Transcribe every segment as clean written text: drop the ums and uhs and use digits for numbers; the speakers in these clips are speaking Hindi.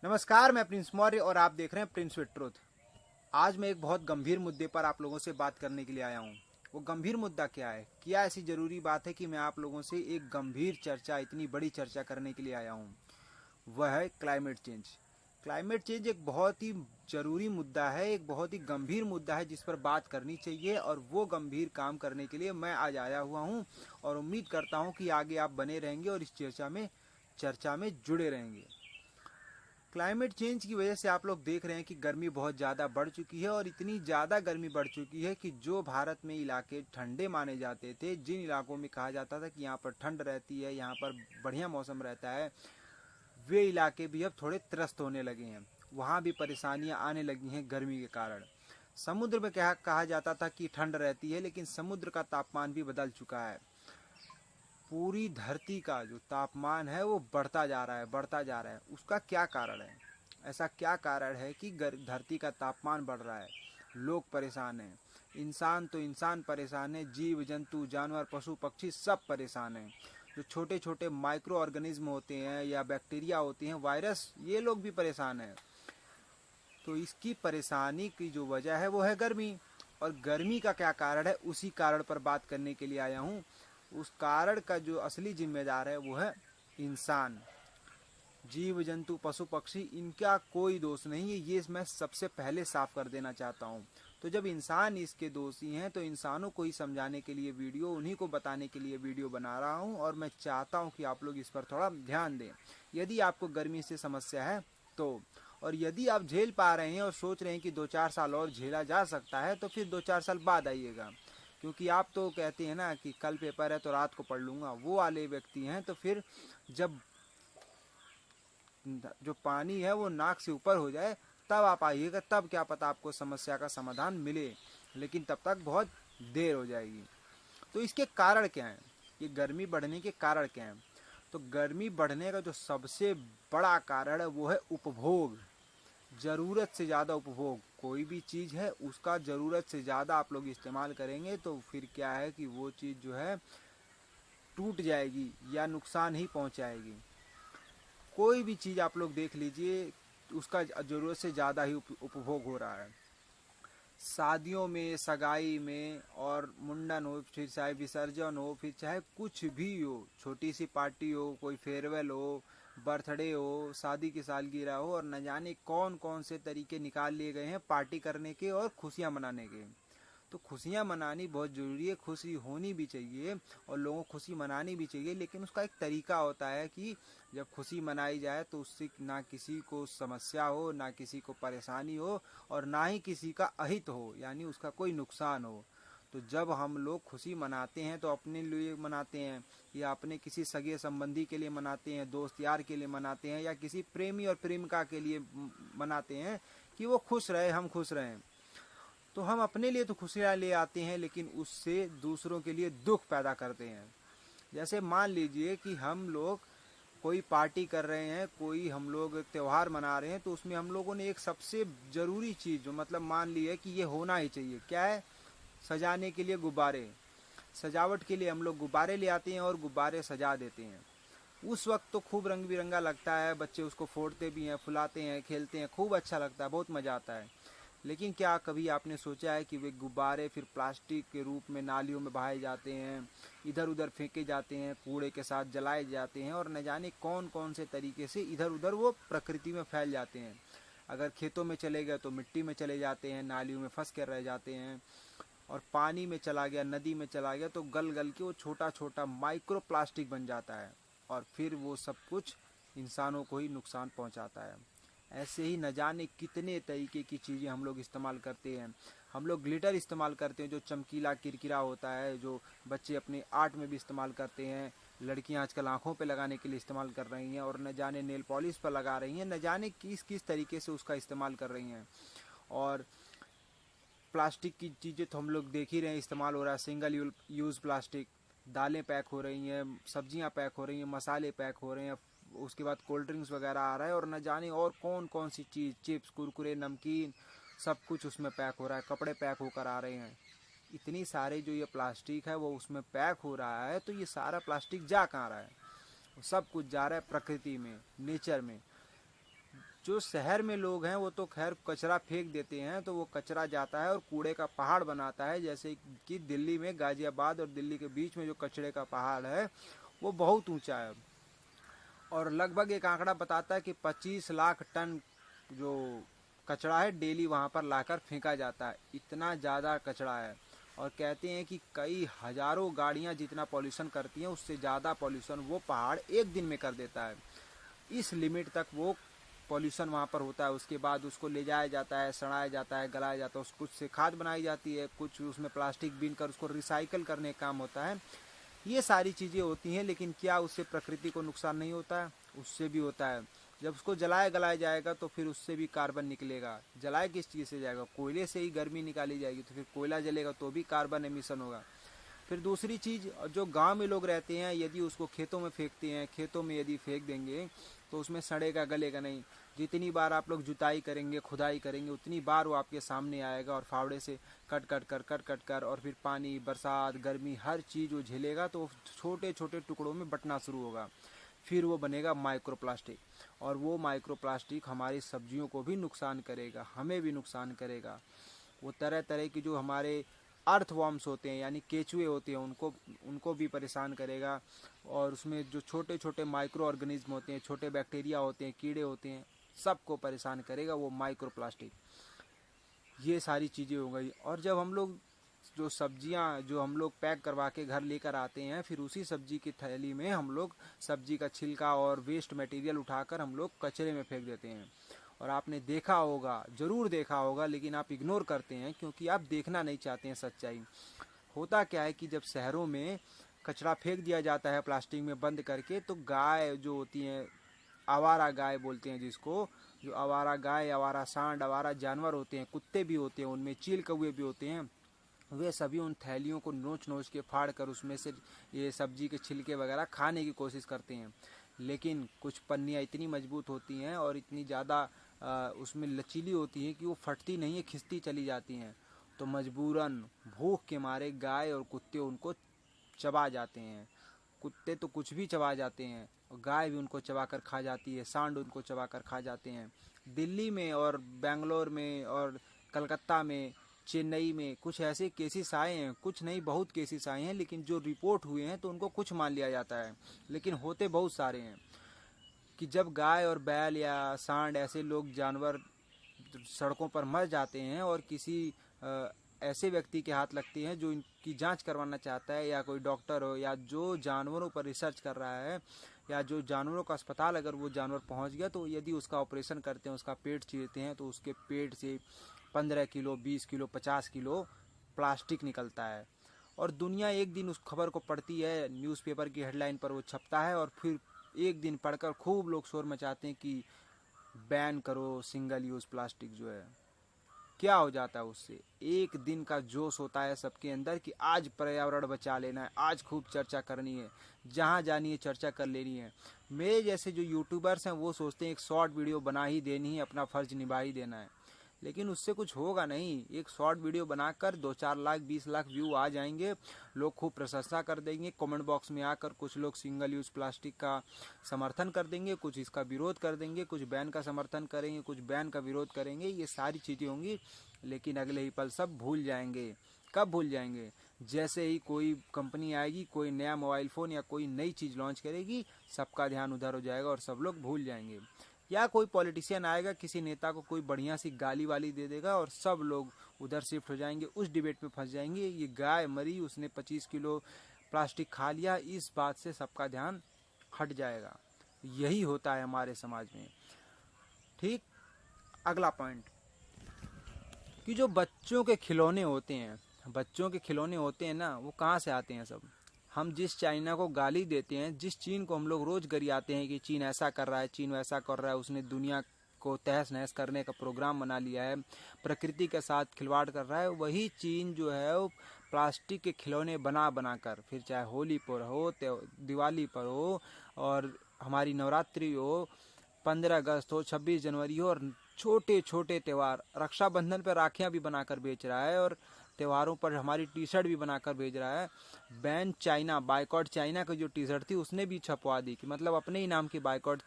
नमस्कार, मैं प्रिंस मौर्य और आप देख रहे हैं प्रिंस विद ट्रुथ। आज मैं एक बहुत गंभीर मुद्दे पर आप लोगों से बात करने के लिए आया हूँ। वो गंभीर मुद्दा क्या है, क्या ऐसी जरूरी बात है कि मैं आप लोगों से एक गंभीर चर्चा, इतनी बड़ी चर्चा करने के लिए आया हूँ। वह है क्लाइमेट चेंज। क्लाइमेट चेंज एक बहुत ही जरूरी मुद्दा है, एक बहुत ही गंभीर मुद्दा है जिस पर बात करनी चाहिए, और वो गंभीर काम करने के लिए मैं आज आया हुआ हूँ। और उम्मीद करता हूँ कि आगे आप बने रहेंगे और इस चर्चा में जुड़े रहेंगे। क्लाइमेट चेंज की वजह से आप लोग देख रहे हैं कि गर्मी बहुत ज़्यादा बढ़ चुकी है, और इतनी ज़्यादा गर्मी बढ़ चुकी है कि जो भारत में इलाके ठंडे माने जाते थे, जिन इलाकों में कहा जाता था कि यहाँ पर ठंड रहती है, यहाँ पर बढ़िया मौसम रहता है, वे इलाके भी अब थोड़े त्रस्त होने लगे हैं। वहाँ भी परेशानियाँ आने लगी हैं गर्मी के कारण। समुद्र में क्या कहा जाता था कि ठंड रहती है, लेकिन समुद्र का तापमान भी बदल चुका है। पूरी धरती का जो तापमान है वो बढ़ता जा रहा है, बढ़ता जा रहा है। उसका क्या कारण है? ऐसा क्या कारण है कि धरती का तापमान बढ़ रहा है? लोग परेशान हैं। इंसान तो इंसान परेशान है, जीव जंतु जानवर पशु पक्षी सब परेशान हैं। जो छोटे छोटे माइक्रो ऑर्गेनिज्म होते हैं या बैक्टीरिया होती हैं, वायरस, ये लोग भी परेशान हैं। तो इसकी परेशानी की जो वजह है वो है गर्मी। और गर्मी का क्या कारण है, उसी कारण पर बात करने के लिए आया हूँ। उस कारण का जो असली जिम्मेदार है वो है इंसान। जीव जंतु पशु पक्षी, इनका कोई दोष नहीं है, ये मैं सबसे पहले साफ कर देना चाहता हूँ। तो जब इंसान इसके दोषी हैं, तो इंसानों को ही समझाने के लिए वीडियो, उन्हीं को बताने के लिए वीडियो बना रहा हूँ। और मैं चाहता हूँ कि आप लोग इस पर थोड़ा ध्यान दें। यदि आपको गर्मी से समस्या है तो, और यदि आप झेल पा रहे हैं और सोच रहे हैं कि 2-4 साल और झेला जा सकता है, तो फिर 2-4 साल बाद आइएगा। क्योंकि आप तो कहते हैं ना कि कल पेपर है तो रात को पढ़ लूँगा, वो वाले व्यक्ति हैं। तो फिर जब जो पानी है वो नाक से ऊपर हो जाए तब आप आइएगा, तब क्या पता आपको समस्या का समाधान मिले, लेकिन तब तक बहुत देर हो जाएगी। तो इसके कारण क्या हैं? ये गर्मी बढ़ने के कारण क्या हैं? तो गर्मी बढ़ने का जो सबसे बड़ा कारण है वो है उपभोग। ज़रूरत से ज़्यादा उपभोग। कोई भी चीज़ है उसका ज़रूरत से ज़्यादा आप लोग इस्तेमाल करेंगे तो फिर क्या है कि वो चीज़ जो है टूट जाएगी या नुकसान ही पहुंचाएगी। कोई भी चीज़ आप लोग देख लीजिए, उसका ज़रूरत से ज़्यादा ही उपभोग हो रहा है। शादियों में, सगाई में, और मुंडन हो, फिर चाहे विसर्जन हो, फिर चाहे कुछ भी हो, छोटी सी पार्टी हो, कोई फेयरवेल हो, बर्थडे हो, शादी की सालगिरह हो, और न जाने कौन कौन से तरीके निकाल लिए गए हैं पार्टी करने के और खुशियाँ मनाने के। तो खुशियाँ मनानी बहुत ज़रूरी है, खुशी होनी भी चाहिए और लोगों को खुशी मनानी भी चाहिए, लेकिन उसका एक तरीका होता है कि जब खुशी मनाई जाए तो उससे ना किसी को समस्या हो, ना किसी को परेशानी हो, और ना ही किसी का अहित हो, यानी उसका कोई नुकसान हो। तो जब हम लोग खुशी मनाते हैं तो अपने लिए मनाते हैं, या अपने किसी सगे संबंधी के लिए मनाते हैं, दोस्त यार के लिए मनाते हैं, या किसी प्रेमी और प्रेमिका के लिए मनाते हैं कि वो खुश रहे, हम खुश रहें। तो हम अपने लिए तो खुशियाँ ले आते हैं, लेकिन उससे दूसरों के लिए दुख पैदा करते हैं। जैसे मान लीजिए कि हम लोग कोई पार्टी कर रहे हैं, कोई हम लोग त्यौहार मना रहे हैं, तो उसमें हम लोगों ने एक सबसे ज़रूरी चीज़ जो मतलब मान ली है कि ये होना ही चाहिए, क्या है? सजाने के लिए गुब्बारे। सजावट के लिए हम लोग गुब्बारे ले आते हैं और गुब्बारे सजा देते हैं। उस वक्त तो खूब रंग बिरंगा लगता है, बच्चे उसको फोड़ते भी हैं, फुलाते हैं, खेलते हैं, खूब अच्छा लगता है, बहुत मज़ा आता है। लेकिन क्या कभी आपने सोचा है कि वे गुब्बारे फिर प्लास्टिक के रूप में नालियों में बहाए जाते हैं, इधर उधर फेंके जाते हैं, कूड़े के साथ जलाए जाते हैं, और न जाने कौन कौन से तरीके से इधर उधर वो प्रकृति में फैल जाते हैं। अगर खेतों में चले गए तो मिट्टी में चले जाते हैं, नालियों में फंस कर रह जाते हैं, और पानी में चला गया, नदी में चला गया तो गल गल के वो छोटा छोटा माइक्रो प्लास्टिक बन जाता है, और फिर वो सब कुछ इंसानों को ही नुकसान पहुंचाता है। ऐसे ही न जाने कितने तरीके की चीज़ें हम लोग इस्तेमाल करते हैं। हम लोग ग्लिटर इस्तेमाल करते हैं, जो चमकीला किरकिरा होता है, जो बच्चे अपने आर्ट में भी इस्तेमाल करते हैं। लड़कियां आजकल आंखों पे लगाने के लिए इस्तेमाल कर रही हैं, और न जाने नेल पॉलिश पर लगा रही हैं, न जाने किस किस तरीके से उसका इस्तेमाल कर रही हैं। और प्लास्टिक की चीज़ें तो हम लोग देख ही रहे हैं, इस्तेमाल हो रहा है, सिंगल यूज़ प्लास्टिक। दालें पैक हो रही हैं, सब्जियां पैक हो रही हैं, मसाले पैक हो रहे हैं, उसके बाद कोल्ड ड्रिंक्स वगैरह आ रहा है, और न जाने और कौन कौन सी चीज़, चिप्स, कुरकुरे, नमकीन, सब कुछ उसमें पैक हो रहा है, कपड़े पैक होकर आ रहे हैं। इतनी सारे जो ये प्लास्टिक है वो उसमें पैक हो रहा है, तो ये सारा प्लास्टिक जा कहाँ रहा है? सब कुछ जा रहा है प्रकृति में, नेचर में। जो शहर में लोग हैं वो तो खैर कचरा फेंक देते हैं, तो वो कचरा जाता है और कूड़े का पहाड़ बनाता है। जैसे कि दिल्ली में गाजियाबाद और दिल्ली के बीच में जो कचरे का पहाड़ है वो बहुत ऊंचा है, और लगभग एक आंकड़ा बताता है कि 25 लाख टन जो कचरा है डेली वहाँ पर लाकर फेंका जाता है। इतना ज़्यादा कचरा है, और कहते हैं कि कई हजारों गाड़ियाँ जितना पॉल्यूशन करती हैं उससे ज़्यादा पॉल्यूशन वो पहाड़ एक दिन में कर देता है। इस लिमिट तक वो पॉल्यूशन वहाँ पर होता है। उसके बाद उसको ले जाया जाता है, सड़ाया जाता है, गलाया जाता है, कुछ से खाद बनाई जाती है, कुछ उसमें प्लास्टिक बीन कर उसको रिसाइकल करने का काम होता है। ये सारी चीज़ें होती हैं, लेकिन क्या उससे प्रकृति को नुकसान नहीं होता है? उससे भी होता है। जब उसको जलाया गलाया जाएगा तो फिर उससे भी कार्बन निकलेगा। जलाया किस चीज़ से जाएगा? कोयले से ही गर्मी निकाली जाएगी, तो फिर कोयला जलेगा तो भी कार्बन एमिशन होगा। फिर दूसरी चीज़, जो गांव में लोग रहते हैं यदि उसको खेतों में फेंकते हैं, खेतों में यदि फेंक देंगे तो उसमें सड़ेगा गलेगा नहीं। जितनी बार आप लोग जुताई करेंगे, खुदाई करेंगे, उतनी बार वो आपके सामने आएगा और फावड़े से कट कर और फिर पानी, बरसात, गर्मी, हर चीज़ वो झेलेगा, तो छोटे छोटे टुकड़ों में बंटना शुरू होगा। फिर वो बनेगा माइक्रो प्लास्टिक, और वो माइक्रो प्लास्टिक हमारी सब्जियों को भी नुकसान करेगा, हमें भी नुकसान करेगा। वो तरह तरह की जो हमारे अर्थवॉर्म्स होते हैं यानी केचुए होते हैं उनको भी परेशान करेगा, और उसमें जो छोटे छोटे माइक्रो ऑर्गेनिज्म होते हैं, छोटे बैक्टीरिया होते हैं, कीड़े होते हैं, सबको परेशान करेगा वो माइक्रो प्लास्टिक। ये सारी चीज़ें हो गई। और जब हम लोग जो सब्जियां जो हम लोग पैक करवा के घर लेकर आते हैं, फिर उसी सब्जी की थैली में हम लोग सब्जी का छिलका और वेस्ट मटेरियल उठाकर हम लोग कचरे में फेंक देते हैं। और आपने देखा होगा, ज़रूर देखा होगा, लेकिन आप इग्नोर करते हैं क्योंकि आप देखना नहीं चाहते हैं सच्चाई। होता क्या है कि जब शहरों में कचरा फेंक दिया जाता है प्लास्टिक में बंद करके, तो गाय जो होती हैं, आवारा गाय बोलते हैं जिसको, जो आवारा गाय, आवारा सांड, आवारा जानवर होते हैं, कुत्ते भी होते हैं, उनमें चील कौवे भी होते हैं, वे सभी उन थैलियों को नोच नोच के फाड़ कर उसमें से ये सब्जी के छिलके वगैरह खाने की कोशिश करते हैं। लेकिन कुछ पन्नियाँ इतनी मजबूत होती हैं और इतनी ज़्यादा उसमें लचीली होती हैं कि वो फटती नहीं है, खिंचती चली जाती हैं। तो मजबूरन भूख के मारे गाय और कुत्ते उनको चबा जाते हैं। कुत्ते तो कुछ भी चबा जाते हैं, और गाय भी उनको चबा कर खा जाती है, सांड उनको चबा कर खा जाते हैं। दिल्ली में और बेंगलोर में और कलकत्ता में, चेन्नई में कुछ ऐसे केसेस आए हैं, कुछ नहीं बहुत केसेस आए हैं, लेकिन जो रिपोर्ट हुए हैं तो उनको कुछ मान लिया जाता है, लेकिन होते बहुत सारे हैं। कि जब गाय और बैल या सांड ऐसे लोग जानवर सड़कों पर मर जाते हैं और किसी ऐसे व्यक्ति के हाथ लगते हैं जो इनकी जांच करवाना चाहता है, या कोई डॉक्टर हो, या जो जानवरों पर रिसर्च कर रहा है, या जो जानवरों का अस्पताल अगर वो जानवर पहुंच गया, तो यदि उसका ऑपरेशन करते हैं, उसका पेट चीरते हैं, तो उसके पेट से 15 किलो, 20 किलो, 50 किलो प्लास्टिक निकलता है। और दुनिया एक दिन उस खबर को पढ़ती है, न्यूज़पेपर की हेडलाइन पर वो छपता है, और फिर एक दिन पढ़कर खूब लोग शोर मचाते हैं कि बैन करो सिंगल यूज़ प्लास्टिक। जो है क्या हो जाता है उससे? एक दिन का जोश होता है सबके अंदर कि आज पर्यावरण बचा लेना है, आज खूब चर्चा करनी है, जहाँ जानी है चर्चा कर लेनी है। मेरे जैसे जो यूट्यूबर्स हैं वो सोचते हैं एक शॉर्ट वीडियो बना ही देनी है, अपना फर्ज निभा ही देना है, लेकिन उससे कुछ होगा नहीं। एक शॉर्ट वीडियो बनाकर 2-4 लाख 20 लाख व्यू आ जाएंगे, लोग खूब प्रशंसा कर देंगे, कमेंट बॉक्स में आकर कुछ लोग सिंगल यूज़ प्लास्टिक का समर्थन कर देंगे, कुछ इसका विरोध कर देंगे, कुछ बैन का समर्थन करेंगे, कुछ बैन का विरोध करेंगे। ये सारी चीज़ें होंगी, लेकिन अगले ही पल सब भूल जाएंगे। कब भूल जाएंगे? जैसे ही कोई कंपनी आएगी, कोई नया मोबाइल फ़ोन या कोई नई चीज़ लॉन्च करेगी, सबका ध्यान उधर हो जाएगा और सब लोग भूल जाएंगे। या कोई पॉलिटिशियन आएगा, किसी नेता को कोई बढ़िया सी गाली वाली दे देगा और सब लोग उधर शिफ्ट हो जाएंगे, उस डिबेट में फंस जाएंगे। ये गाय मरी, उसने 25 किलो प्लास्टिक खा लिया, इस बात से सबका ध्यान हट जाएगा। यही होता है हमारे समाज में। ठीक। अगला पॉइंट, कि जो बच्चों के खिलौने होते हैं, बच्चों के खिलौने होते हैं ना, वो कहाँ से आते हैं सब? हम जिस चाइना को गाली देते हैं, जिस चीन को हम लोग रोज गरियाते हैं कि चीन ऐसा कर रहा है, चीन वैसा कर रहा है, उसने दुनिया को तहस नहस करने का प्रोग्राम बना लिया है, प्रकृति के साथ खिलवाड़ कर रहा है, वही चीन जो है वो प्लास्टिक के खिलौने बना बना कर, फिर चाहे होली पर हो, दिवाली पर हो, और हमारी नवरात्रि हो, 15 अगस्त हो, 26 जनवरी हो, और छोटे छोटे त्यौहार, रक्षाबंधन पर राखियाँ भी बनाकर बेच रहा है, और त्योहारों पर हमारी टी शर्ट भी बनाकर भेज रहा है। बैन चाइना, बाइकॉट चाइना की जो टी शर्ट थी उसने भी छपवा दी, कि मतलब अपने ही नाम की बाइकॉट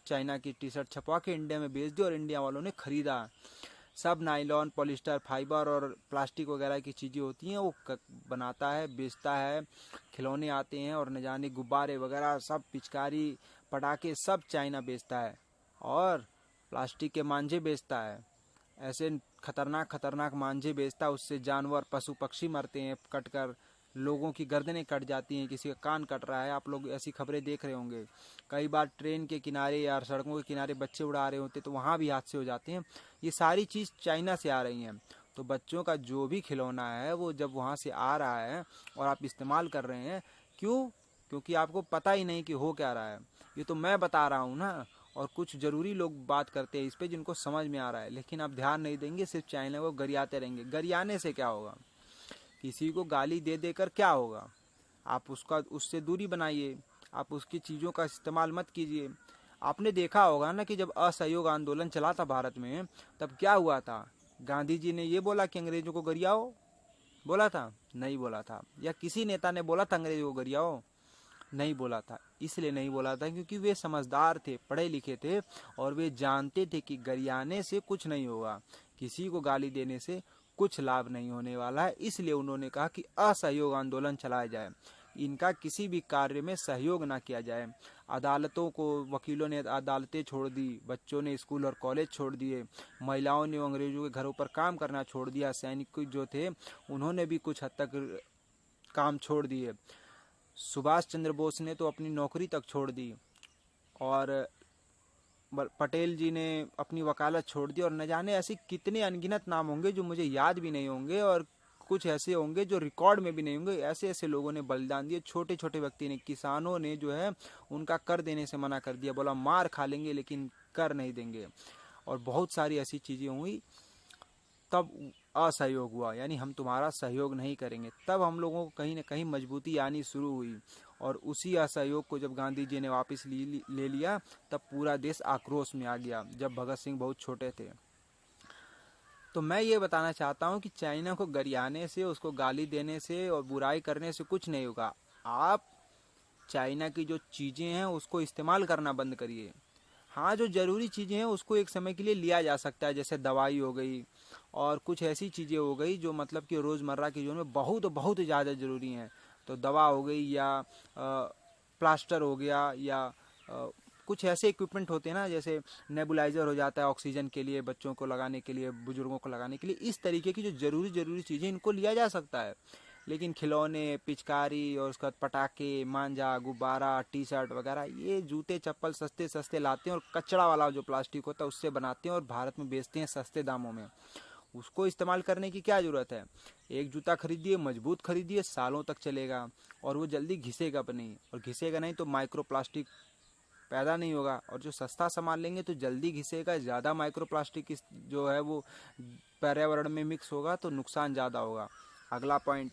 चाइना की टी शर्ट छपवा के इंडिया में बेच दी और इंडिया वालों ने खरीदा। सब नायलॉन, पॉलिस्टर, फाइबर और प्लास्टिक वगैरह की चीज़ें होती हैं वो बनाता है, बेचता है। खिलौने आते हैं और न जाने गुब्बारे वगैरह सब, पिचकारी, पटाखे सब चाइना बेचता है। और प्लास्टिक के मांझे बेचता है, ऐसे खतरनाक खतरनाक मांझे बेचता है, उससे जानवर पशु पक्षी मरते हैं कट कर, लोगों की गर्दनें कट जाती हैं, किसी का कान कट रहा है। आप लोग ऐसी खबरें देख रहे होंगे। कई बार ट्रेन के किनारे या सड़कों के किनारे बच्चे उड़ा रहे होते तो वहाँ भी हादसे हो जाते हैं। ये सारी चीज़ चाइना से आ रही हैं। तो बच्चों का जो भी खिलौना है वो जब वहाँ से आ रहा है और आप इस्तेमाल कर रहे हैं, क्यों? क्योंकि आपको पता ही नहीं कि हो क्या रहा है। ये तो मैं बता रहा हूँ ना, और कुछ ज़रूरी लोग बात करते हैं इस पे जिनको समझ में आ रहा है, लेकिन आप ध्यान नहीं देंगे, सिर्फ चाइना को गरियाते रहेंगे। गरियाने से क्या होगा? किसी को गाली दे देकर क्या होगा? आप उससे दूरी बनाइए, आप उसकी चीज़ों का इस्तेमाल मत कीजिए। आपने देखा होगा ना कि जब असहयोग आंदोलन चला था भारत में, तब क्या हुआ था? गांधी जी ने ये बोला कि अंग्रेजों को गरियाओ, बोला था? नहीं बोला था। या किसी नेता ने बोला था अंग्रेजों को गरियाओ? नहीं बोला था। इसलिए नहीं बोला था क्योंकि वे समझदार थे, पढ़े लिखे थे, और वे जानते थे कि गरियाने से कुछ नहीं होगा, किसी को गाली देने से कुछ लाभ नहीं होने वाला है। इसलिए उन्होंने कहा कि असहयोग आंदोलन चलाया जाए, इनका किसी भी कार्य में सहयोग ना किया जाए। अदालतों को, वकीलों ने अदालतें छोड़ दी, बच्चों ने स्कूल और कॉलेज छोड़ दिए, महिलाओं ने अंग्रेजों के घरों पर काम करना छोड़ दिया, सैनिक जो थे उन्होंने भी कुछ हद तक काम छोड़ दिए। सुभाष चंद्र बोस ने तो अपनी नौकरी तक छोड़ दी, और पटेल जी ने अपनी वकालत छोड़ दी, और न जाने ऐसे कितने अनगिनत नाम होंगे जो मुझे याद भी नहीं होंगे, और कुछ ऐसे होंगे जो रिकॉर्ड में भी नहीं होंगे। ऐसे ऐसे लोगों ने बलिदान दिए, छोटे छोटे व्यक्ति ने, किसानों ने जो है उनका कर देने से मना कर दिया, बोला मार खा लेंगे लेकिन कर नहीं देंगे। और बहुत सारी ऐसी चीज़ें हुई, तब असहयोग हुआ, यानी हम तुम्हारा सहयोग नहीं करेंगे। तब हम लोगों को कहीं ना कहीं मजबूती आनी शुरू हुई, और उसी असहयोग को जब गांधी जी ने वापस ले लिया, तब पूरा देश आक्रोश में आ गया, जब भगत सिंह बहुत छोटे थे। तो मैं ये बताना चाहता हूँ कि चाइना को गरियाने से, उसको गाली देने से और बुराई करने से कुछ नहीं होगा। आप चाइना की जो चीज़ें हैं उसको इस्तेमाल करना बंद करिए। हाँ, जो ज़रूरी चीज़ें हैं उसको एक समय के लिए लिया जा सकता है, जैसे दवाई हो गई और कुछ ऐसी चीज़ें हो गई जो मतलब कि रोज़मर्रा के जीवन में बहुत बहुत ज़्यादा ज़रूरी हैं। तो दवा हो गई, या प्लास्टर हो गया, या कुछ ऐसे इक्विपमेंट होते हैं ना, जैसे नेबुलाइजर हो जाता है ऑक्सीजन के लिए, बच्चों को लगाने के लिए, बुजुर्गों को लगाने के लिए। इस तरीके की जो ज़रूरी चीज़ें, इनको लिया जा सकता है। लेकिन खिलौने, पिचकारी और उसके बाद पटाखे, मांझा, गुब्बारा, टी शर्ट वगैरह, ये जूते चप्पल सस्ते सस्ते लाते हैं और कचड़ा वाला जो प्लास्टिक होता है उससे बनाते हैं और भारत में बेचते हैं सस्ते दामों में। उसको इस्तेमाल करने की क्या ज़रूरत है? एक जूता खरीदिए, मजबूत खरीदिए, सालों तक चलेगा, और वो जल्दी घिसेगा भी नहीं, और घिसेगा नहीं तो माइक्रो प्लास्टिक पैदा नहीं होगा। और जो सस्ता सामान लेंगे तो जल्दी घिसेगा, ज़्यादा माइक्रो प्लास्टिक जो है वो पर्यावरण में मिक्स होगा तो नुकसान ज़्यादा होगा। अगला पॉइंट,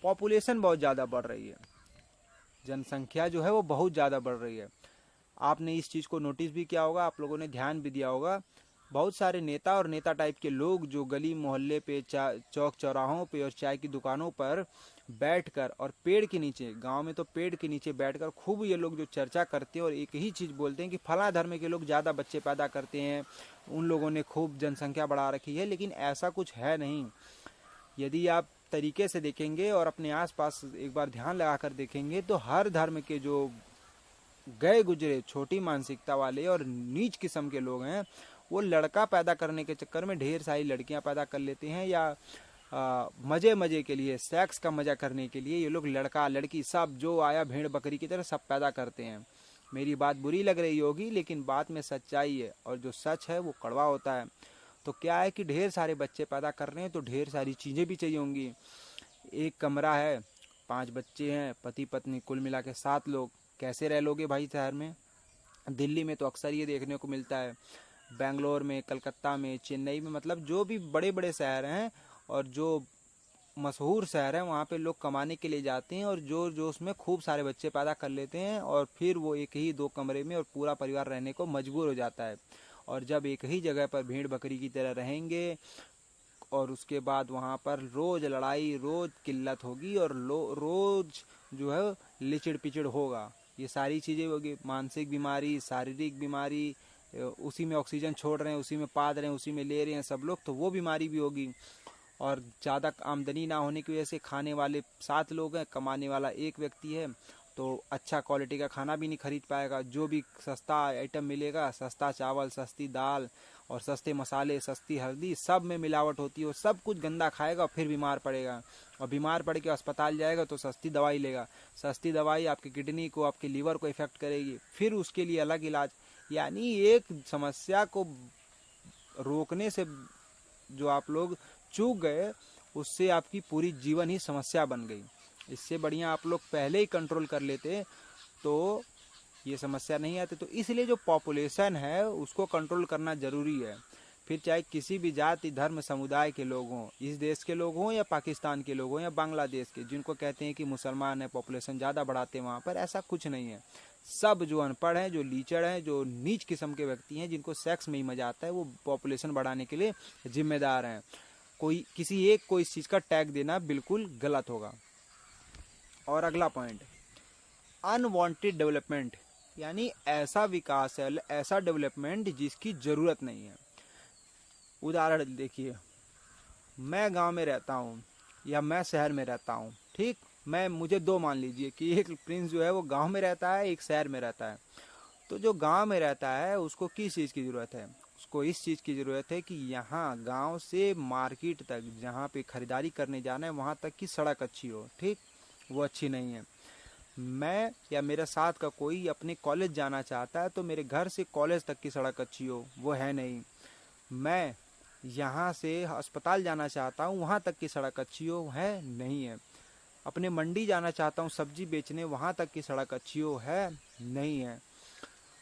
पॉपुलेशन बहुत ज़्यादा बढ़ रही है, जनसंख्या जो है वो बहुत ज़्यादा बढ़ रही है। आपने इस चीज़ को नोटिस भी किया होगा, आप लोगों ने ध्यान भी दिया होगा। बहुत सारे नेता और नेता टाइप के लोग जो गली मोहल्ले पे, चौक चौराहों पे और चाय की दुकानों पर बैठकर और पेड़ के नीचे, गांव में तो पेड़ के नीचे बैठकर खूब ये लोग जो चर्चा करते हैं और एक ही चीज़ बोलते हैं कि फला धर्म के लोग ज़्यादा बच्चे पैदा करते हैं, उन लोगों ने खूब जनसंख्या बढ़ा रखी है। लेकिन ऐसा कुछ है नहीं। यदि आप तरीके से देखेंगे और अपने आसपास एक बार ध्यान लगाकर देखेंगे तो हर धर्म के जो गए गुजरे छोटी मानसिकता वाले और नीच किस्म के लोग हैं, वो लड़का पैदा करने के चक्कर में ढेर सारी लड़कियां पैदा कर लेते हैं, या मजे मजे के लिए, सेक्स का मजा करने के लिए ये लोग लड़का लड़की सब जो आया भेड़ बकरी की तरह सब पैदा करते हैं। मेरी बात बुरी लग रही होगी लेकिन बात में सच्चाई है, और जो सच है वो कड़वा होता है। तो क्या है कि ढेर सारे बच्चे पैदा कर रहे हैं तो ढेर सारी चीज़ें भी चाहिए होंगी। एक कमरा है, 5 बच्चे हैं, पति पत्नी कुल मिला के 7 लोग, कैसे रह लोगे भाई शहर में? दिल्ली में तो अक्सर ये देखने को मिलता है, बेंगलोर में, कलकत्ता में, चेन्नई में, मतलब जो भी बड़े बड़े शहर हैं और जो मशहूर शहर है वहाँ पे लोग कमाने के लिए जाते हैं और जोर जोश में खूब सारे बच्चे पैदा कर लेते हैं, और फिर वो एक ही 2 कमरे में और पूरा परिवार रहने को मजबूर हो जाता है। और जब एक ही जगह पर भेड़ बकरी की तरह रहेंगे और उसके बाद वहाँ पर रोज़ लड़ाई, रोज़ किल्लत होगी और रोज़ जो है लिचिड़ पिचिड़ होगा। ये सारी चीज़ें होगी, मानसिक बीमारी, शारीरिक बीमारी, उसी में ऑक्सीजन छोड़ रहे हैं, उसी में पाद रहे हैं, उसी में ले रहे हैं सब लोग, तो वो बीमारी भी होगी। और ज़्यादा आमदनी ना होने की वजह से खाने वाले 7 लोग हैं, कमाने वाला एक व्यक्ति है, तो अच्छा क्वालिटी का खाना भी नहीं खरीद पाएगा। जो भी सस्ता आइटम मिलेगा, सस्ता चावल, सस्ती दाल और सस्ते मसाले, सस्ती हल्दी, सब में मिलावट होती है, और सब कुछ गंदा खाएगा और फिर बीमार पड़ेगा, और बीमार पड़ के अस्पताल जाएगा तो सस्ती दवाई लेगा। सस्ती दवाई आपकी किडनी को, आपके लीवर को इफेक्ट करेगी, फिर उसके लिए अलग इलाज। यानी एक समस्या को रोकने से जो आप लोग चूक गए, उससे आपकी पूरी जीवन ही समस्या बन गई। इससे बढ़िया आप लोग पहले ही कंट्रोल कर लेते तो ये समस्या नहीं आती। तो इसलिए जो पॉपुलेशन है उसको कंट्रोल करना जरूरी है। फिर चाहे किसी भी जाति, धर्म, समुदाय के लोग हों, इस देश के लोग हों या पाकिस्तान के लोग हों या बांग्लादेश के, जिनको कहते हैं कि मुसलमान है, पॉपुलेशन ज़्यादा बढ़ाते हैं वहाँ पर, ऐसा कुछ नहीं है। सब जो अनपढ़ हैं, जो लीचड़ हैं, जो नीच किस्म के व्यक्ति हैं, जिनको सेक्स में ही मजा आता है, वो पॉपुलेशन बढ़ाने के लिए जिम्मेदार हैं। कोई किसी एक को इस चीज़ का टैग देना बिल्कुल गलत होगा। और अगला पॉइंट, अनवांटेड डेवलपमेंट, यानी ऐसा विकास है, ऐसा डेवलपमेंट जिसकी जरूरत नहीं है। उदाहरण देखिए, मैं गांव में रहता हूँ या मैं शहर में रहता हूँ, ठीक, मुझे दो मान लीजिए कि एक प्रिंस जो है वो गांव में रहता है, एक शहर में रहता है। तो जो गांव में रहता है उसको किस चीज़ की ज़रूरत है? उसको इस चीज़ की ज़रूरत है कि यहाँ गांव से मार्केट तक, जहाँ पे खरीदारी करने जाना है, वहाँ तक की सड़क अच्छी हो, ठीक, वो अच्छी नहीं है। मैं या मेरे साथ का कोई अपने कॉलेज जाना चाहता है तो मेरे घर से कॉलेज तक की सड़क अच्छी हो, वो है नहीं। मैं यहाँ से अस्पताल जाना चाहता हूँ, वहाँ तक की सड़क अच्छी हो, है नहीं है। अपने मंडी जाना चाहता हूँ सब्जी बेचने, वहाँ तक की सड़क अच्छी हो, है नहीं है।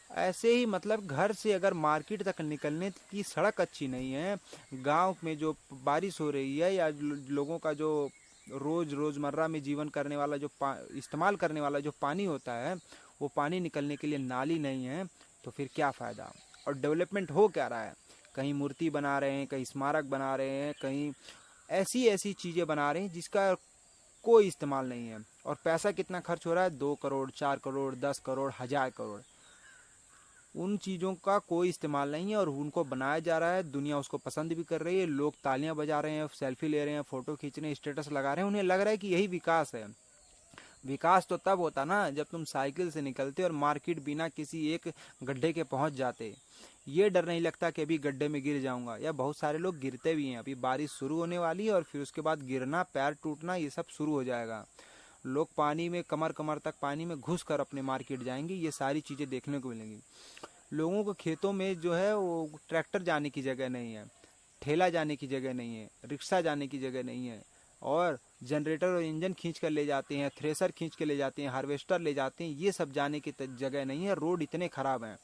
ऐसे ही मतलब घर से अगर मार्केट तक निकलने की सड़क अच्छी नहीं है, गांव में जो बारिश हो रही है या लोगों का जो रोज़मर्रा में जीवन करने वाला जो इस्तेमाल करने वाला जो पानी होता है, वो पानी निकलने के लिए नाली नहीं है, तो फिर क्या फ़ायदा। और डेवलपमेंट हो क्या रहा है? कहीं मूर्ति बना रहे हैं, कहीं स्मारक बना रहे हैं, कहीं ऐसी ऐसी चीज़ें बना रहे हैं जिसका कोई इस्तेमाल नहीं है। और पैसा कितना खर्च हो रहा है? 2 करोड़, 4 करोड़, 10 करोड़, 1000 करोड़। उन चीज़ों का कोई इस्तेमाल नहीं है और उनको बनाया जा रहा है, दुनिया उसको पसंद भी कर रही है, लोग तालियां बजा रहे हैं, सेल्फी ले रहे हैं, फोटो खींच रहे हैं, स्टेटस लगा रहे हैं, उन्हें लग रहा है कि यही विकास है। विकास तो तब होता ना जब तुम साइकिल से निकलते और मार्केट बिना किसी एक गड्ढे के पहुंच जाते। ये डर नहीं लगता कि अभी गड्ढे में गिर जाऊंगा, या बहुत सारे लोग गिरते भी हैं। अभी बारिश शुरू होने वाली है और फिर उसके बाद गिरना, पैर टूटना, ये सब शुरू हो जाएगा। लोग पानी में कमर कमर तक पानी में घुस कर अपने मार्केट जाएंगे, ये सारी चीज़ें देखने को मिलेंगी। लोगों को खेतों में जो है वो ट्रैक्टर जाने की जगह नहीं है, ठेला जाने की जगह नहीं है, रिक्शा जाने की जगह नहीं है, और जनरेटर और इंजन खींच कर ले जाते हैं, थ्रेसर खींच के ले जाते हैं, हार्वेस्टर ले जाते हैं, ये सब जाने की जगह नहीं है। रोड इतने खराब हैं,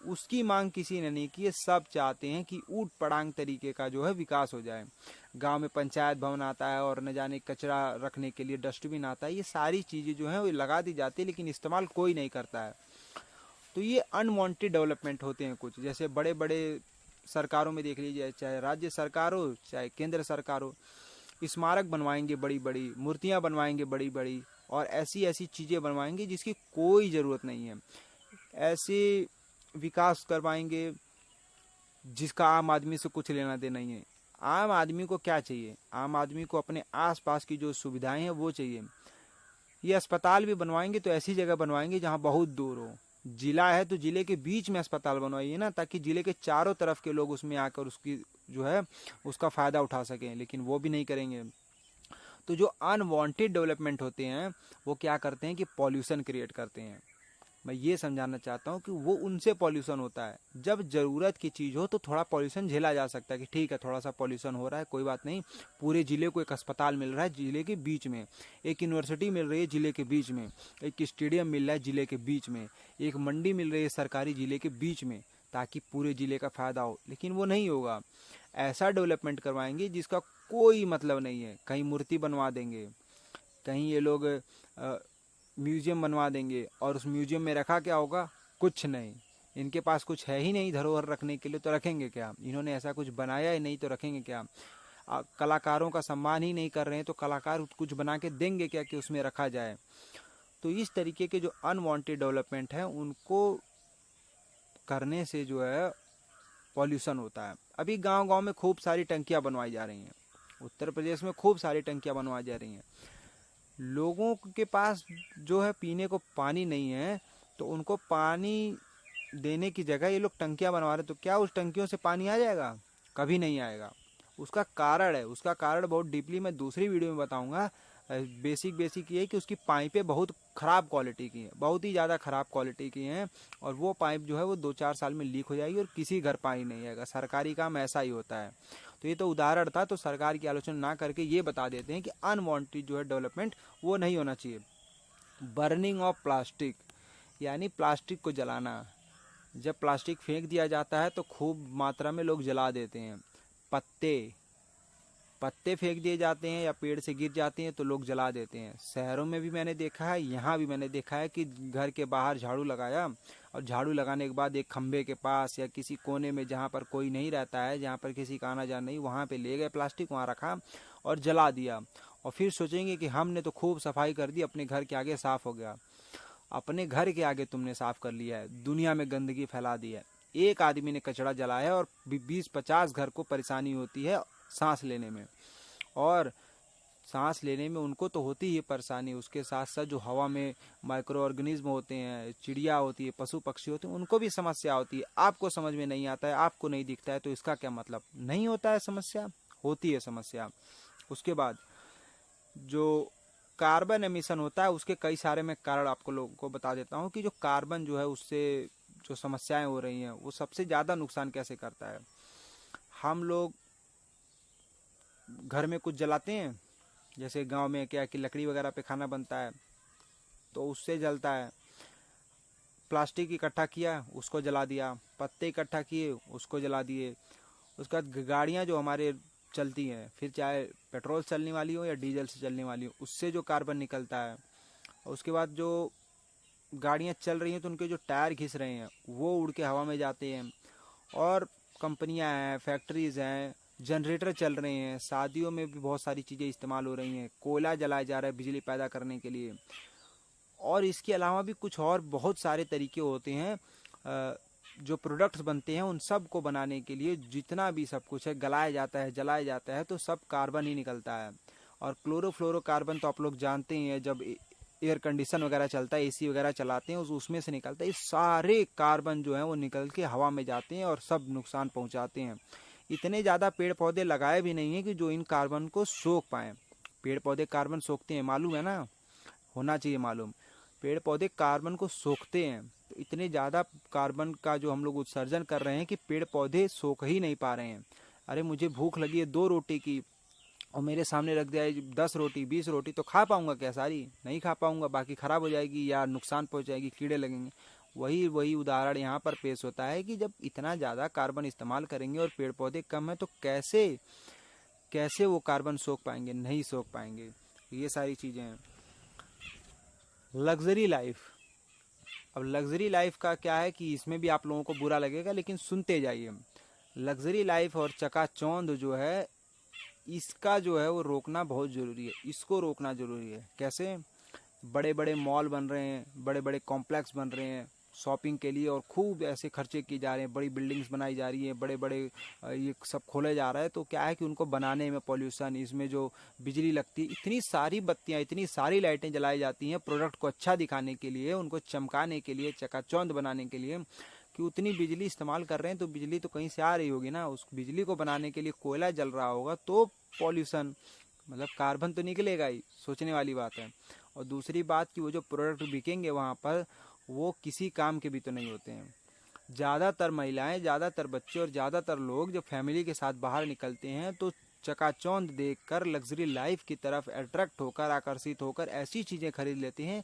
उसकी मांग किसी ने नहीं की है। सब चाहते हैं कि ऊट पटांग तरीके का जो है विकास हो जाए। गांव में पंचायत भवन आता है और न जाने कचरा रखने के लिए डस्टबिन आता है, ये सारी चीज़ें जो है वो लगा दी जाती है, लेकिन इस्तेमाल कोई नहीं करता है। तो ये अनवांटेड डेवलपमेंट होते हैं कुछ। जैसे बड़े बड़े सरकारों में देख लीजिए, चाहे राज्य सरकार हो चाहे केंद्र सरकार हो, स्मारक बनवाएंगे बड़ी बड़ी, मूर्तियां बनवाएंगे बड़ी बड़ी, और ऐसी ऐसी चीज़ें बनवाएंगे जिसकी कोई ज़रूरत नहीं है। ऐसे विकास करवाएंगे जिसका आम आदमी से कुछ लेना देना नहीं है। आम आदमी को क्या चाहिए? आम आदमी को अपने आसपास की जो सुविधाएं हैं वो चाहिए। ये अस्पताल भी बनवाएंगे तो ऐसी जगह बनवाएंगे जहाँ बहुत दूर हो। जिला है तो जिले के बीच में अस्पताल बनवाइए ना, ताकि जिले के चारों तरफ के लोग उसमें आकर उसकी जो है उसका फ़ायदा उठा सकें, लेकिन वो भी नहीं करेंगे। तो जो अनवांटेड डेवलपमेंट होते हैं वो क्या करते हैं कि पॉल्यूशन क्रिएट करते हैं। मैं ये समझाना चाहता हूँ कि वो उनसे पॉल्यूशन होता है। जब ज़रूरत की चीज़ हो तो थोड़ा पॉल्यूशन झेला जा सकता है कि ठीक है थोड़ा सा पॉल्यूशन हो रहा है, कोई बात नहीं। पूरे ज़िले को एक अस्पताल मिल रहा है ज़िले के बीच में, एक यूनिवर्सिटी मिल रही है ज़िले के बीच में, एक स्टेडियम मिल रहा है ज़िले के बीच में, एक मंडी मिल रही है सरकारी ज़िले के बीच में, ताकि पूरे ज़िले का फ़ायदा हो। लेकिन वो नहीं होगा। ऐसा डेवलपमेंट करवाएंगे जिसका कोई मतलब नहीं है। कहीं मूर्ति बनवा देंगे, कहीं ये लोग म्यूजियम बनवा देंगे, और उस म्यूजियम में रखा क्या होगा? कुछ नहीं। इनके पास कुछ है ही नहीं धरोहर रखने के लिए, तो रखेंगे क्या? इन्होंने ऐसा कुछ बनाया ही नहीं तो रखेंगे क्या? कलाकारों का सम्मान ही नहीं कर रहे हैं तो कलाकार कुछ बना के देंगे क्या कि उसमें रखा जाए? तो इस तरीके के जो अनवांटेड डेवलपमेंट है उनको करने से जो है पॉल्यूशन होता है। अभी गांव-गांव में खूब सारी टंकियां बनवाई जा रही हैं, उत्तर प्रदेश में खूब सारी टंकियां बनवाई जा रही हैं। लोगों के पास जो है पीने को पानी नहीं है, तो उनको पानी देने की जगह ये लोग टंकियां बनवा रहे, तो क्या उस टंकियों से पानी आ जाएगा? कभी नहीं आएगा। उसका कारण है, उसका कारण बहुत डीपली मैं दूसरी वीडियो में बताऊंगा। बेसिक ये है कि उसकी पाइपें बहुत ख़राब क्वालिटी की हैं, बहुत ही ज़्यादा ख़राब क्वालिटी की हैं, और वो पाइप जो है वो 2-4 साल में लीक हो जाएगी और किसी घर पानी नहीं आएगा। सरकारी काम ऐसा ही होता है। तो ये तो उदाहरण था, तो सरकार की आलोचना ना करके ये बता देते हैं कि अनवांटेड जो है डेवलपमेंट वो नहीं होना चाहिए। बर्निंग ऑफ प्लास्टिक, यानी प्लास्टिक को जलाना। जब प्लास्टिक फेंक दिया जाता है तो खूब मात्रा में लोग जला देते हैं। पत्ते पत्ते फेंक दिए जाते हैं या पेड़ से गिर जाते हैं तो लोग जला देते हैं। शहरों में भी मैंने देखा है, यहाँ भी मैंने देखा है कि घर के बाहर झाड़ू लगाया और झाड़ू लगाने के बाद एक खंभे के पास या किसी कोने में जहाँ पर कोई नहीं रहता है, जहाँ पर किसी का आना जाना नहीं, वहाँ पे ले गए प्लास्टिक, वहाँ रखा और जला दिया। और फिर सोचेंगे कि हमने तो खूब सफाई कर दी, अपने घर के आगे साफ हो गया। अपने घर के आगे तुमने साफ कर लिया है, दुनिया में गंदगी फैला दी है। एक आदमी ने कचरा जलाया और 20-50 घर को परेशानी होती है सांस लेने में, और सांस लेने में उनको तो होती ही परेशानी, उसके साथ साथ जो हवा में माइक्रो ऑर्गेनिज्म होते हैं, चिड़िया होती है, पशु पक्षी होते हैं, उनको भी समस्या होती है। आपको समझ में नहीं आता है, आपको नहीं दिखता है, तो इसका क्या मतलब? नहीं होता है समस्या, होती है समस्या। उसके बाद जो कार्बन एमिशन होता है उसके कई सारे मैं कारण आपको लोगों को बता देता हूँ कि जो कार्बन जो है उससे जो समस्याएं हो रही हैं वो सबसे ज़्यादा नुकसान कैसे करता है। हम लोग घर में कुछ जलाते हैं, जैसे गांव में क्या कि लकड़ी वगैरह पे खाना बनता है तो उससे जलता है। प्लास्टिक इकट्ठा किया उसको जला दिया, पत्ते इकट्ठा किए उसको जला दिए। उसके बाद गाड़ियाँ जो हमारे चलती हैं, फिर चाहे पेट्रोल चलने वाली हो या डीजल से चलने वाली हो, उससे जो कार्बन निकलता है। और उसके बाद जो गाड़ियाँ चल रही हैं तो उनके जो टायर घिस रहे हैं वो उड़ के हवा में जाते हैं। और कंपनियां हैं, फैक्ट्रीज हैं, जनरेटर चल रहे हैं, शादियों में भी बहुत सारी चीज़ें इस्तेमाल हो रही हैं, कोयला जलाया जा रहा है बिजली पैदा करने के लिए। और इसके अलावा भी कुछ और बहुत सारे तरीके होते हैं जो प्रोडक्ट्स बनते हैं, उन सब को बनाने के लिए जितना भी सब कुछ है गलाया जाता है, जलाया जाता है, तो सब कार्बन ही निकलता है। और क्लोरोफ्लोरोकार्बन तो आप लोग जानते ही हैं, जब एयर कंडीशन वगैरह चलता है, एसी वगैरह चलाते हैं, उसमें से निकलता है। ये सारे कार्बन जो हैं वो निकल के हवा में जाते हैं और सब नुकसान पहुंचाते हैं। इतने ज़्यादा पेड़ पौधे लगाए भी नहीं है कि जो इन कार्बन को सोख पाएँ। पेड़ पौधे कार्बन सोखते हैं, मालूम है ना, होना चाहिए मालूम। पेड़ पौधे कार्बन को सोखते हैं, तो इतने ज़्यादा कार्बन का जो हम लोग उत्सर्जन कर रहे हैं कि पेड़ पौधे सोख ही नहीं पा रहे हैं। अरे मुझे भूख लगी है 2 रोटी की और मेरे सामने रख दिया है 10 रोटी 20 रोटी, तो खा पाऊंगा क्या? सारी नहीं खा पाऊंगा, बाकी खराब हो जाएगी या नुकसान पहुंच जाएगी, कीड़े लगेंगे। वही उदाहरण यहाँ पर पेश होता है कि जब इतना ज़्यादा कार्बन इस्तेमाल करेंगे और पेड़ पौधे कम है तो कैसे कैसे वो कार्बन सोख पाएंगे? नहीं सोख पाएंगे। ये सारी चीज़ें हैं। लग्जरी लाइफ, अब लग्जरी लाइफ का क्या है कि इसमें भी आप लोगों को बुरा लगेगा, लेकिन सुनते जाइए। लग्जरी लाइफ और चकाचौंध जो है, इसका जो है वो रोकना बहुत ज़रूरी है। इसको रोकना ज़रूरी है। कैसे? बड़े बड़े मॉल बन रहे हैं, बड़े बड़े कॉम्प्लेक्स बन रहे हैं शॉपिंग के लिए, और खूब ऐसे खर्चे किए जा रहे हैं, बड़ी बिल्डिंग्स बनाई जा रही है, बड़े बड़े ये सब खोले जा रहा है। तो क्या है कि उनको बनाने में पॉल्यूशन, इसमें जो बिजली लगती है, इतनी सारी बत्तियाँ, इतनी सारी लाइटें जलाई जाती हैं प्रोडक्ट को अच्छा दिखाने के लिए, उनको चमकाने के लिए, चकाचौंध बनाने के लिए, कि उतनी बिजली इस्तेमाल कर रहे हैं तो बिजली तो कहीं से आ रही होगी ना। उस बिजली को बनाने के लिए कोयला जल रहा होगा तो पॉल्यूशन, मतलब कार्बन तो निकलेगा ही। सोचने वाली बात है। और दूसरी बात कि वो जो प्रोडक्ट बिकेंगे वहाँ पर, वो किसी काम के भी तो नहीं होते हैं। ज़्यादातर महिलाएं, ज़्यादातर बच्चे और ज़्यादातर लोग जब फैमिली के साथ बाहर निकलते हैं तो चकाचौंध देखकर, लग्जरी लाइफ की तरफ अट्रैक्ट होकर, आकर्षित होकर ऐसी चीज़ें खरीद लेते हैं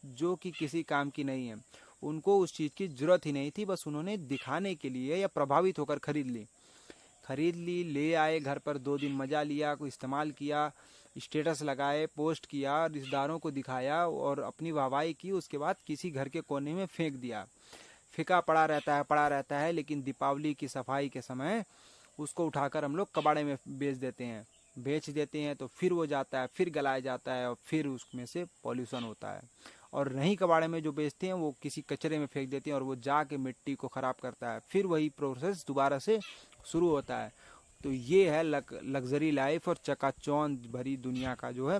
जो कि किसी काम की नहीं है। उनको उस चीज़ की ज़रूरत ही नहीं थी, बस उन्होंने दिखाने के लिए या प्रभावित होकर खरीद ली, ले आए घर पर, 2 दिन मज़ा लिया, कोई इस्तेमाल किया, स्टेटस लगाए, पोस्ट किया, रिश्तेदारों को दिखाया और अपनी वाहवाही की। उसके बाद किसी घर के कोने में फेंक दिया। फिका पड़ा रहता है, लेकिन दीपावली की सफाई के समय उसको उठाकर हम लोग कबाड़े में बेच देते हैं तो फिर वो जाता है, फिर गलाया जाता है और फिर उसमें से पॉल्यूशन होता है। और नहीं कबाड़े में जो बेचते हैं वो किसी कचरे में फेंक देते हैं और वो जाके मिट्टी को ख़राब करता है, फिर वही प्रोसेस दोबारा से शुरू होता है। तो ये है लग्जरी लाइफ और चकाचौंध भरी दुनिया का जो है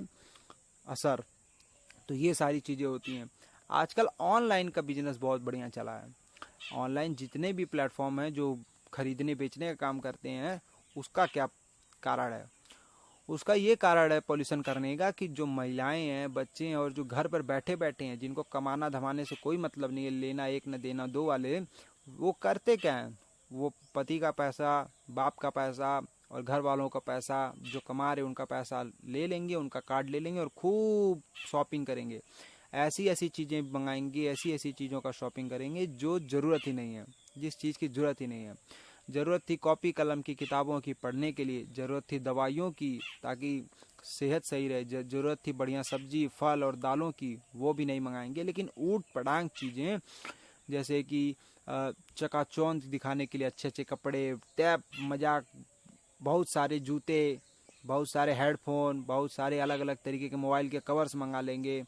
असर। तो ये सारी चीज़ें होती हैं। आजकल ऑनलाइन का बिजनेस बहुत बढ़िया चला है। ऑनलाइन जितने भी प्लेटफॉर्म हैं जो खरीदने बेचने का काम करते हैं, उसका क्या कारण है? उसका ये कारण है पॉल्यूशन करने का कि जो महिलाएं हैं, बच्चे हैं और जो घर पर बैठे बैठे हैं, जिनको कमाना धमाने से कोई मतलब नहीं है, लेना एक न देना दो वाले, वो करते क्या हैं? वो पति का पैसा, बाप का पैसा और घर वालों का पैसा, जो कमा रहे उनका पैसा ले लेंगे, उनका कार्ड ले लेंगे और खूब शॉपिंग करेंगे। ऐसी ऐसी चीज़ें मंगाएंगे, ऐसी ऐसी चीज़ों का शॉपिंग करेंगे जो ज़रूरत ही नहीं है, जिस चीज़ की ज़रूरत ही नहीं है। ज़रूरत थी कॉपी कलम की, किताबों की पढ़ने के लिए, ज़रूरत थी दवाइयों की ताकि सेहत सही रहे, ज़रूरत थी बढ़िया सब्जी फल और दालों की, वो भी नहीं मंगाएंगे। लेकिन ऊट पटांग चीज़ें जैसे कि चकाचौंध दिखाने के लिए अच्छे अच्छे कपड़े, टैप, मजाक, बहुत सारे जूते, बहुत सारे हेडफोन, बहुत सारे अलग अलग तरीके के मोबाइल के कवर्स मंगा लेंगे,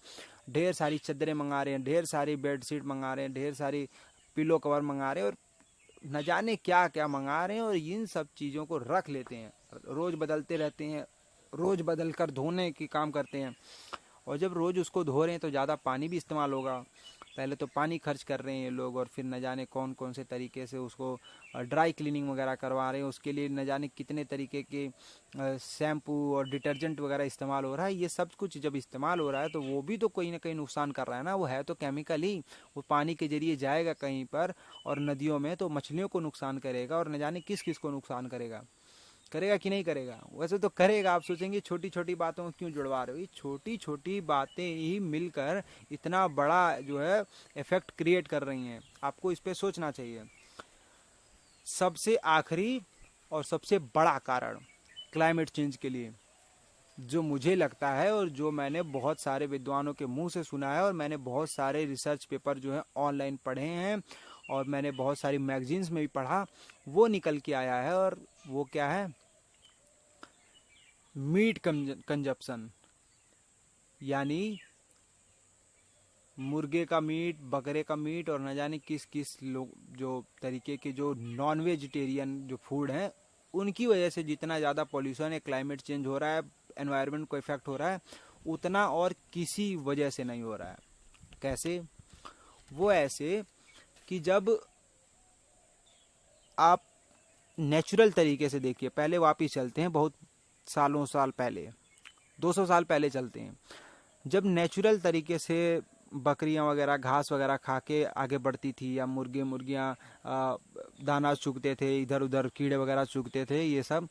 ढेर सारी चद्दरें मंगा रहे हैं, ढेर सारी बेडशीट मंगा रहे हैं, ढेर सारी पिलो कवर मंगा रहे हैं और न जाने क्या क्या मंगा रहे हैं। और इन सब चीज़ों को रख लेते हैं, रोज़ बदलते रहते हैं, रोज़ बदल कर धोने की काम करते हैं। और जब रोज़ उसको धो रहे हैं तो ज़्यादा पानी भी इस्तेमाल होगा। पहले तो पानी खर्च कर रहे हैं ये लोग और फिर न जाने कौन कौन से तरीके से उसको ड्राई क्लीनिंग वगैरह करवा रहे हैं। उसके लिए न जाने कितने तरीके के शैम्पू और डिटर्जेंट वगैरह इस्तेमाल हो रहा है। ये सब कुछ जब इस्तेमाल हो रहा है तो वो भी तो कोई ना कहीं नुकसान कर रहा है ना। वो है तो केमिकल ही, वो पानी के जरिए जाएगा कहीं पर और नदियों में तो मछलियों को नुकसान करेगा और न जाने किस किस को नुकसान करेगा। करेगा कि नहीं करेगा? वैसे तो करेगा। आप सोचेंगे छोटी छोटी बातों को क्यों जुड़वा रहे हो? ये छोटी छोटी बातें ही मिलकर इतना बड़ा जो है इफेक्ट क्रिएट कर रही हैं। आपको इस पे सोचना चाहिए। सबसे आखिरी और सबसे बड़ा कारण क्लाइमेट चेंज के लिए जो मुझे लगता है और जो मैंने बहुत सारे विद्वानों के मुंह से सुना है और मैंने बहुत सारे रिसर्च पेपर जो है ऑनलाइन पढ़े हैं और मैंने बहुत सारी मैगजीन्स में भी पढ़ा, वो निकल के आया है। और वो क्या है? मीट कंजप्शन, यानी मुर्गे का मीट, बकरे का मीट और न जाने किस किस लोग जो तरीके के जो नॉन वेजिटेरियन जो फूड हैं, उनकी वजह से जितना ज़्यादा पॉल्यूशन है, क्लाइमेट चेंज हो रहा है, एनवायरनमेंट को इफेक्ट हो रहा है, उतना और किसी वजह से नहीं हो रहा है। कैसे? वो ऐसे कि जब आप नेचुरल तरीके से देखिए, पहले वापिस चलते हैं बहुत साल पहले, 200 साल पहले चलते हैं, जब नेचुरल तरीके से बकरियां वगैरह घास वगैरह खा के आगे बढ़ती थी या मुर्गियां दाना चुगते थे, इधर उधर कीड़े वगैरह चुगते थे, ये सब,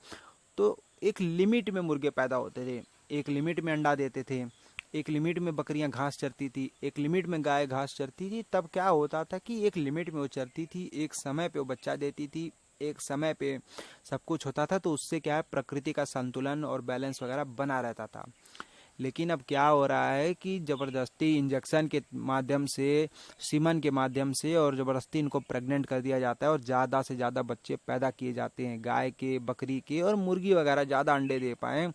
तो एक लिमिट में मुर्गे पैदा होते थे, एक लिमिट में अंडा देते थे, एक लिमिट में बकरियां घास चरती थी, एक लिमिट में गाय घास चरती थी। तब क्या होता था कि एक लिमिट में वो चरती थी, एक समय पे वो बच्चा देती थी, एक समय पे सब कुछ होता था। तो उससे क्या है, प्रकृति का संतुलन और बैलेंस वगैरह बना रहता था। लेकिन अब क्या हो रहा है कि ज़बरदस्ती इंजेक्शन के माध्यम से, सीमन के माध्यम से और ज़बरदस्ती इनको प्रेग्नेंट कर दिया जाता है और ज़्यादा से ज़्यादा बच्चे पैदा किए जाते हैं, गाय के, बकरी के और मुर्गी वगैरह ज़्यादा अंडे दे पाएँ,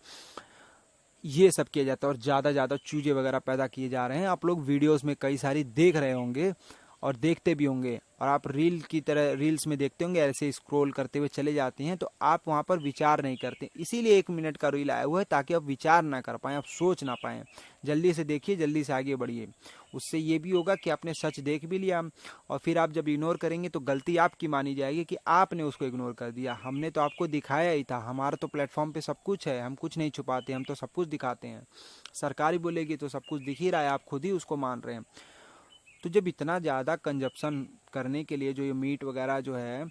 ये सब किया जाता है। और ज़्यादा चूजे वगैरह पैदा किए जा रहे हैं। आप लोग वीडियोस में कई सारी देख रहे होंगे और देखते भी होंगे, और आप रील की तरह रील्स में देखते होंगे, ऐसे स्क्रॉल करते हुए चले जाते हैं, तो आप वहाँ पर विचार नहीं करते। इसीलिए 1 मिनट का रील आया हुआ है, ताकि आप विचार ना कर पाएँ, आप सोच ना पाएँ। जल्दी से देखिए, जल्दी से आगे बढ़िए। उससे ये भी होगा कि आपने सच देख भी लिया और फिर आप जब इग्नोर करेंगे तो गलती आपकी मानी जाएगी कि आपने उसको इग्नोर कर दिया। हमने तो आपको दिखाया ही था, हमारा तो प्लेटफॉर्म पे सब कुछ है, हम कुछ नहीं छुपाते, हम तो सब कुछ दिखाते हैं। सरकारी बोलेगी तो सब कुछ दिख ही रहा है, आप खुद ही उसको मान रहे हैं। तो जब इतना ज़्यादा कंजप्शन करने के लिए जो ये मीट वगैरह जो है,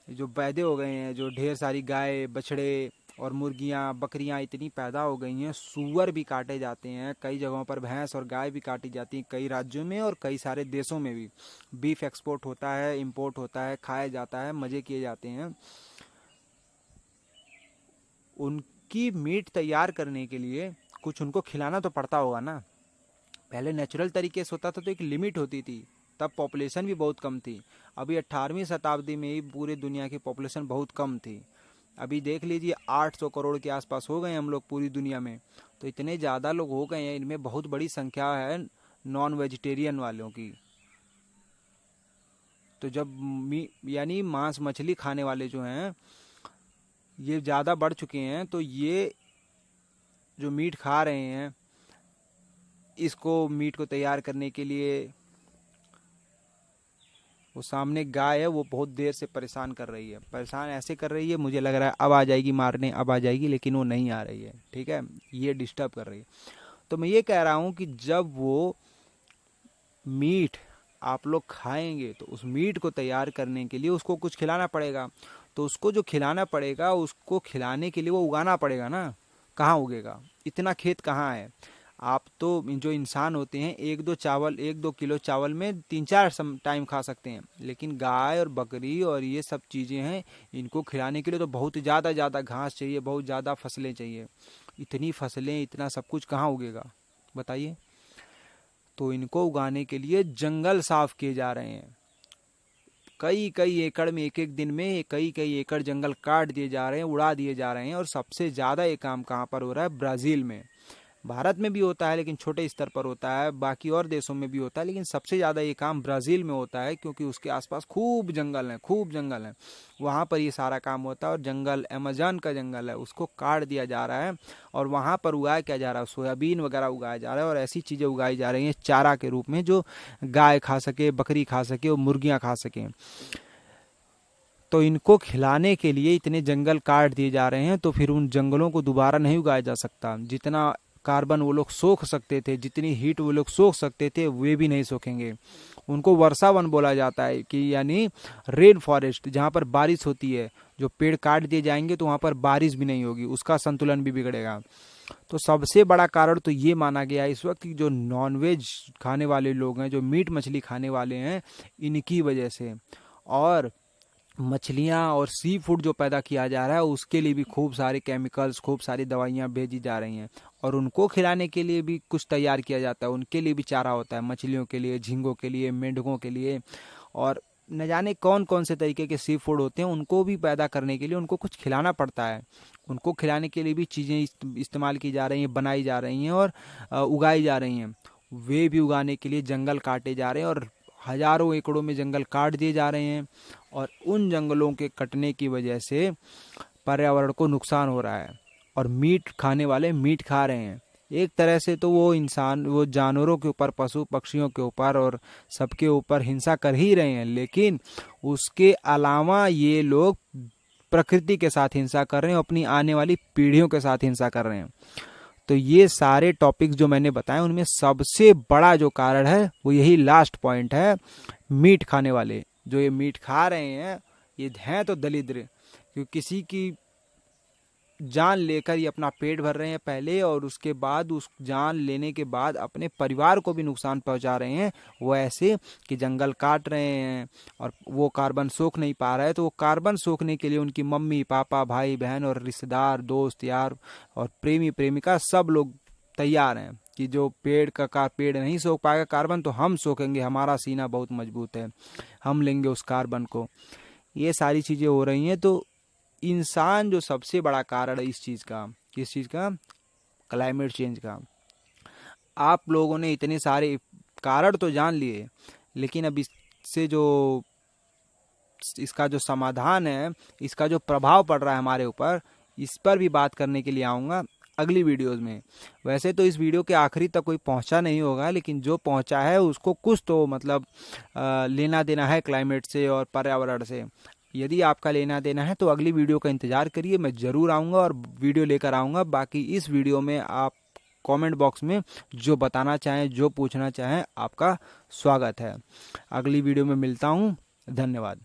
जो पैदे हो गए हैं, जो ढेर सारी गाय, बछड़े और मुर्गियाँ, बकरियाँ इतनी पैदा हो गई हैं, सूअर भी काटे जाते हैं, कई जगहों पर भैंस और गाय भी काटी जाती हैं, कई राज्यों में और कई सारे देशों में भी बीफ एक्सपोर्ट होता है, इंपोर्ट होता है, खाया जाता है, मज़े किए जाते हैं। उनकी मीट तैयार करने के लिए कुछ उनको खिलाना तो पड़ता होगा ना। पहले नेचुरल तरीके से होता था तो एक लिमिट होती थी, तब पॉपुलेशन भी बहुत कम थी। अभी 18वीं शताब्दी में ही पूरी दुनिया की पॉपुलेशन बहुत कम थी। अभी देख लीजिए 800 करोड़ के आसपास हो गए हम लोग पूरी दुनिया में। तो इतने ज़्यादा लोग हो गए हैं, इनमें बहुत बड़ी संख्या है नॉन वेजिटेरियन वालों की। तो जब यानी मांस मछली खाने वाले जो हैं ये ज़्यादा बढ़ चुके हैं, तो ये जो मीट खा रहे हैं, इसको मीट को तैयार करने के लिए वो सामने गाय है, वो बहुत देर से परेशान कर रही है, परेशान ऐसे कर रही है, मुझे लग रहा है अब आ जाएगी मारने, अब आ जाएगी, लेकिन वो नहीं आ रही है। ठीक है, ये डिस्टर्ब कर रही है। तो मैं ये कह रहा हूँ कि जब वो मीट आप लोग खाएंगे तो उस मीट को तैयार करने के लिए उसको कुछ खिलाना पड़ेगा। तो उसको जो खिलाना पड़ेगा, उसको खिलाने के लिए वो उगाना पड़ेगा ना। कहाँ उगेगा, इतना खेत कहाँ है। आप तो जो इंसान होते हैं 1-2 किलो चावल में 3-4 टाइम खा सकते हैं, लेकिन गाय और बकरी और ये सब चीज़ें हैं, इनको खिलाने के लिए तो बहुत ज़्यादा ज़्यादा घास चाहिए, बहुत ज़्यादा फसलें चाहिए। इतनी फसलें, इतना सब कुछ कहाँ उगेगा बताइए। तो इनको उगाने के लिए जंगल साफ किए जा रहे हैं। कई कई एकड़ में, एक एक दिन में कई कई एकड़ जंगल काट दिए जा रहे हैं, उड़ा दिए जा रहे हैं। और सबसे ज़्यादा ये काम कहाँ पर हो रहा है, ब्राज़ील में। भारत में भी होता है लेकिन छोटे स्तर पर होता है, बाकी और देशों में भी होता है, लेकिन सबसे ज़्यादा ये काम ब्राज़ील में होता है, क्योंकि उसके आसपास खूब जंगल हैं, खूब जंगल हैं। वहाँ पर ये सारा काम होता है। और जंगल, अमेज़न का जंगल है, उसको काट दिया जा रहा है और वहाँ पर उगाया क्या जा रहा है, सोयाबीन वगैरह उगाया जा रहा है और ऐसी चीज़ें उगाई जा रही हैं चारा के रूप में, जो गाय खा सके, बकरी खा सके और मुर्गियाँ खा सकें। तो इनको खिलाने के लिए इतने जंगल काट दिए जा रहे हैं, तो फिर उन जंगलों को दोबारा नहीं उगाया जा सकता। जितना कार्बन वो लोग सोख सकते थे, जितनी हीट वो लोग सोख सकते थे, वे भी नहीं सोखेंगे। उनको वर्षा वन बोला जाता है, कि यानी रेन फॉरेस्ट, जहाँ पर बारिश होती है। जो पेड़ काट दिए जाएंगे तो वहाँ पर बारिश भी नहीं होगी, उसका संतुलन भी बिगड़ेगा। तो सबसे बड़ा कारण तो ये माना गया है इस वक्त कि जो नॉनवेज खाने वाले लोग हैं, जो मीट मछली खाने वाले हैं, इनकी वजह से। और मछलियाँ और सी फूड जो पैदा किया जा रहा है, उसके लिए भी खूब सारे केमिकल्स, खूब सारी दवाइयाँ भेजी जा रही हैं। और उनको खिलाने के लिए भी कुछ तैयार किया जाता है, उनके लिए भी चारा होता है, मछलियों के लिए, झींगों के लिए, मेंढकों के लिए। और न जाने कौन कौन से तरीके के सी फूड होते हैं, उनको भी पैदा करने के लिए उनको कुछ खिलाना पड़ता है। उनको खिलाने के लिए भी चीज़ें इस्तेमाल की जा रही हैं, बनाई जा रही हैं और उगाई जा रही हैं। वे भी उगाने के लिए जंगल काटे जा रहे हैं और हजारों एकड़ों में जंगल काट दिए जा रहे हैं। और उन जंगलों के कटने की वजह से पर्यावरण को नुकसान हो रहा है। और मीट खाने वाले मीट खा रहे हैं। एक तरह से तो वो इंसान, वो जानवरों के ऊपर, पशु पक्षियों के ऊपर और सबके ऊपर हिंसा कर ही रहे हैं, लेकिन उसके अलावा ये लोग प्रकृति के साथ हिंसा कर रहे हैं, अपनी आने वाली पीढ़ियों के साथ हिंसा कर रहे हैं। तो ये सारे टॉपिक्स जो मैंने बताए, उनमें सबसे बड़ा जो कारण है वो यही लास्ट पॉइंट है, मीट खाने वाले। जो ये मीट खा रहे हैं, ये हैं तो दरिद्र, क्योंकि किसी की जान लेकर ये अपना पेट भर रहे हैं पहले, और उसके बाद उस जान लेने के बाद अपने परिवार को भी नुकसान पहुंचा रहे हैं। वो ऐसे कि जंगल काट रहे हैं और वो कार्बन सोख नहीं पा रहा है, तो वो कार्बन सोखने के लिए उनकी मम्मी पापा, भाई बहन और रिश्तेदार, दोस्त यार और प्रेमी प्रेमिका सब लोग तैयार हैं कि जो पेड़ नहीं सोख पाएगा कार्बन, तो हम सोखेंगे, हमारा सीना बहुत मजबूत है, हम लेंगे उस कार्बन को। ये सारी चीज़ें हो रही हैं। तो इंसान जो सबसे बड़ा कारण है इस चीज़ का, किस चीज़ का, क्लाइमेट चेंज का। आप लोगों ने इतने सारे कारण तो जान लिए, लेकिन अब इसका जो समाधान है, इसका जो प्रभाव पड़ रहा है हमारे ऊपर, इस पर भी बात करने के लिए आऊँगा अगली वीडियोस में। वैसे तो इस वीडियो के आखिरी तक कोई पहुंचा नहीं होगा, लेकिन जो पहुंचा है उसको कुछ तो मतलब लेना देना है क्लाइमेट से और पर्यावरण से। यदि आपका लेना देना है तो अगली वीडियो का इंतज़ार करिए, मैं ज़रूर आऊँगा और वीडियो लेकर आऊँगा। बाकी इस वीडियो में आप कमेंट बॉक्स में जो बताना चाहें, जो पूछना चाहें, आपका स्वागत है। अगली वीडियो में मिलता हूँ। धन्यवाद।